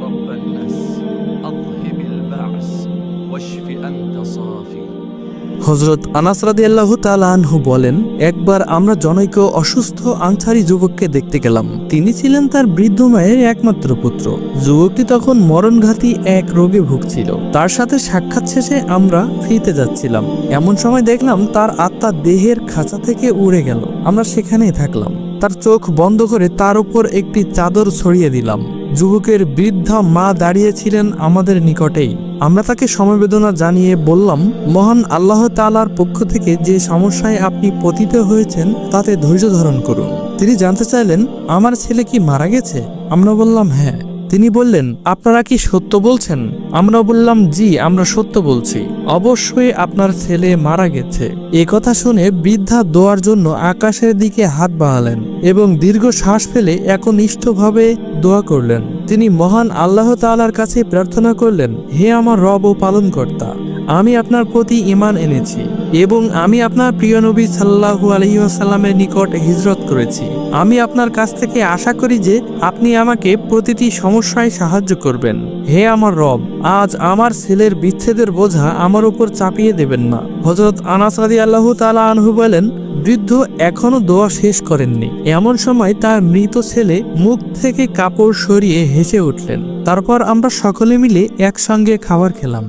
رب الناس أذهب البعث واشف أنت صافي। হযরত আনাস রাদিয়াল্লাহু তাআলা আনহু বলেন, একবার আমরা জনৈক অসুস্থ আনসারী যুবককে দেখতে গেলাম। তিনি ছিলেন তার বৃদ্ধ মায়ের একমাত্র পুত্র। যুবকটি তখন মরণঘাতী এক রোগে ভুগছিল। তার সাথে সাক্ষাৎ শেষে আমরা ফিরতে যাচ্ছিলাম, এমন সময় দেখলাম তার আত্মা দেহের খাঁচা থেকে উড়ে গেল। আমরা সেখানেই থাকলাম। তার চোখ বন্ধ করে তার উপর একটি চাদর ছড়িয়ে দিলাম। যুবকের বৃদ্ধা মা দাঁড়িয়েছিলেন আমাদের নিকটেই। আমরা তাকে সমবেদনা জানিয়ে বললাম, মহান আল্লাহ তাআলার পক্ষ থেকে যে সমস্যায় আপনি পতিত হয়েছেন তাতে ধৈর্য ধারণ করুন। তিনি জানতে চাইলেন, আমার ছেলে কি মারা গেছে? আমরা বললাম হ্যাঁ। তিনি বললেন, আপনারা কি সত্য বলছেন? আমরা বললাম, জি, আমরা সত্য বলছি। অবশ্যই আপনার ছেলে মারা গেছে। এ কথা শুনে বৃদ্ধা দোয়ার জন্য আকাশের দিকে হাত বাড়ালেন এবং দীর্ঘ শ্বাস ফেলে একনিষ্ঠভাবে দোয়া করলেন। তিনি মহান আল্লাহ তাআলার কাছে প্রার্থনা করলেন, হে আমার রব ও পালনকর্তা, আমি আপনার প্রতি ঈমান এনেছি এবং আমি আপনার প্রিয় নবী সাল্লাল্লাহু আলাইহি ওয়াসাল্লামের নিকট হিজরত করেছি। আমি আপনার কাছ থেকে আশা করি যে আপনি আমাকে প্রতিটি সমস্যায় সাহায্য করবেন। হে আমার রব, আজ আমার ছেলের বিচ্ছেদের বোঝা আমার উপর চাপিয়ে দেবেন না। হযরত আনাস রাদিয়াল্লাহু তাআলা আনহু বলেন, বৃদ্ধ এখনো দোয়া শেষ করেননি। এমন সময় তার মৃত ছেলে মুখ থেকে কাপড় সরিয়ে হেসে উঠলেন। তারপর আমরা সকলে মিলে একসঙ্গে খাবার খেলাম।